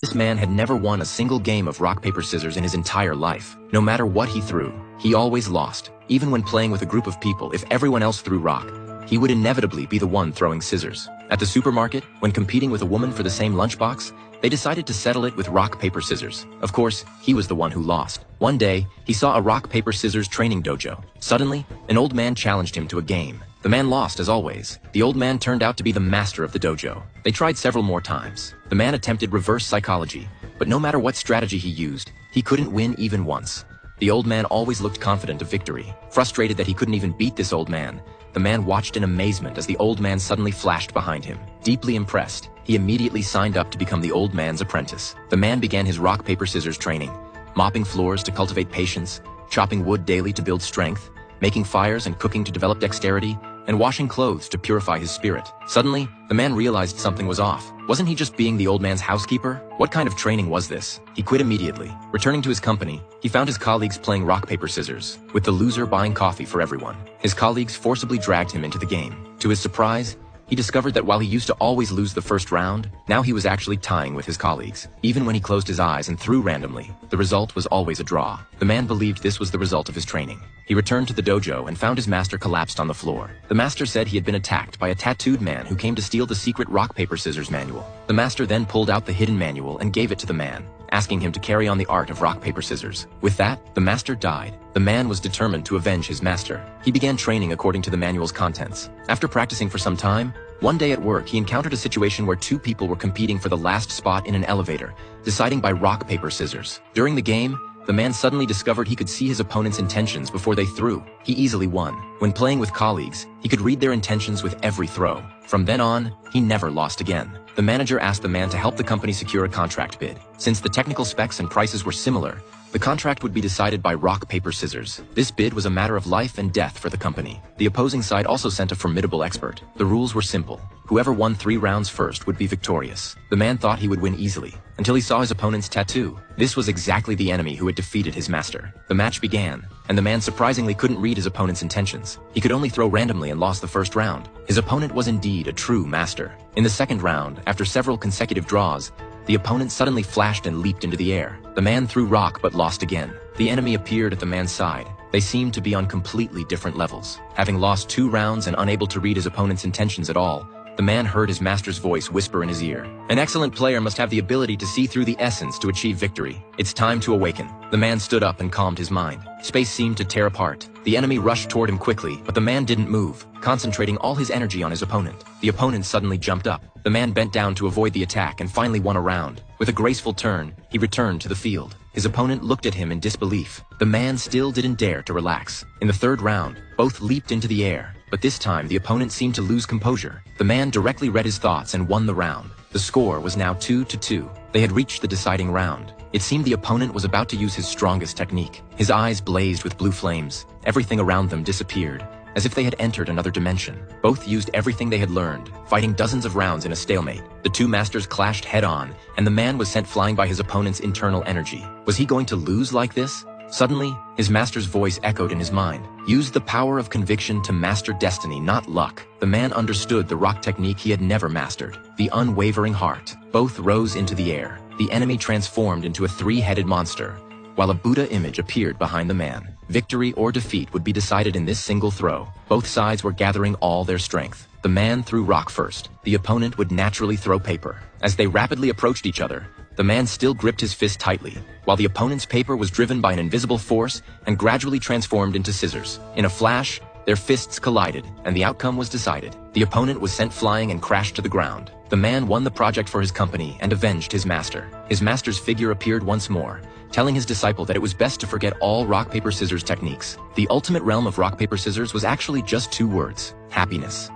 This man had never won a single game of rock, paper, scissors in his entire life. No matter what he threw, he always lost. Even when playing with a group of people, if everyone else threw rock, he would inevitably be the one throwing scissors. At the supermarket, when competing with a woman for the same lunchbox, they decided to settle it with rock, paper, scissors. Of course, he was the one who lost. One day, he saw a rock, paper, scissors training dojo. Suddenly, an old man challenged him to a game. The man lost, as always. The old man turned out to be the master of the dojo. They tried several more times. The man attempted reverse psychology, but no matter what strategy he used, he couldn't win even once. The old man always looked confident of victory. Frustrated that he couldn't even beat this old man, the man watched in amazement as the old man suddenly flashed behind him. Deeply impressed, he immediately signed up to become the old man's apprentice. The man began his rock, paper, scissors training, mopping floors to cultivate patience, chopping wood daily to build strength, making fires and cooking to develop dexterity, and washing clothes to purify his spirit. Suddenly, the man realized something was off. Wasn't he just being the old man's housekeeper? What kind of training was this? He quit immediately. Returning to his company, he found his colleagues playing rock, paper, scissors, with the loser buying coffee for everyone. His colleagues forcibly dragged him into the game. To his surprise, he discovered that while he used to always lose the first round, now he was actually tying with his colleagues. Even when he closed his eyes and threw randomly, the result was always a draw. The man believed this was the result of his training. He returned to the dojo and found his master collapsed on the floor. The master said he had been attacked by a tattooed man who came to steal the secret rock, paper, scissors manual. The master then pulled out the hidden manual and gave it to the man, asking him to carry on the art of rock, paper, scissors. With that, the master died. The man was determined to avenge his master. He began training according to the manual's contents. After practicing for some time, one day at work, he encountered a situation where two people were competing for the last spot in an elevator, deciding by rock, paper, scissors. During the game, the man suddenly discovered he could see his opponent's intentions before they threw. He easily won. When playing with colleagues, he could read their intentions with every throw. From then on, he never lost again. The manager asked the man to help the company secure a contract bid. Since the technical specs and prices were similar, the contract would be decided by rock, paper, scissors. This bid was a matter of life and death for the company. The opposing side also sent a formidable expert. The rules were simple. Whoever won 3 rounds first would be victorious. The man thought he would win easily, until he saw his opponent's tattoo. This was exactly the enemy who had defeated his master. The match began, and the man surprisingly couldn't read his opponent's intentions. He could only throw randomly and lost the first round. His opponent was indeed a true master. In the second round, after several consecutive draws, the opponent suddenly flashed and leaped into the air. The man threw rock but lost again. The enemy appeared at the man's side. They seemed to be on completely different levels. Having lost 2 rounds and unable to read his opponent's intentions at all, the man heard his master's voice whisper in his ear. An excellent player must have the ability to see through the essence to achieve victory. It's time to awaken. The man stood up and calmed his mind. Space seemed to tear apart. The enemy rushed toward him quickly, but the man didn't move, concentrating all his energy on his opponent. The opponent suddenly jumped up. The man bent down to avoid the attack and finally won a round. With a graceful turn, he returned to the field. His opponent looked at him in disbelief. The man still didn't dare to relax. In the third round, both leaped into the air, but this time the opponent seemed to lose composure. The man directly read his thoughts and won the round. The score was now 2-2. They had reached the deciding round. It seemed the opponent was about to use his strongest technique. His eyes blazed with blue flames. Everything around them disappeared, as if they had entered another dimension. Both used everything they had learned, fighting dozens of rounds in a stalemate. The two masters clashed head-on, and the man was sent flying by his opponent's internal energy. Was he going to lose like this? Suddenly, his master's voice echoed in his mind. Use the power of conviction to master destiny, not luck. The man understood the rock technique he had never mastered, the unwavering heart. Both rose into the air. The enemy transformed into a 3-headed monster, while a Buddha image appeared behind the man. Victory or defeat would be decided in this single throw. Both sides were gathering all their strength. The man threw rock first. The opponent would naturally throw paper. As they rapidly approached each other, the man still gripped his fist tightly, while the opponent's paper was driven by an invisible force and gradually transformed into scissors. In a flash, their fists collided, and the outcome was decided. The opponent was sent flying and crashed to the ground. The man won the project for his company and avenged his master. His master's figure appeared once more, telling his disciple that it was best to forget all rock, paper, scissors techniques. The ultimate realm of rock, paper, scissors was actually just 2 words: happiness.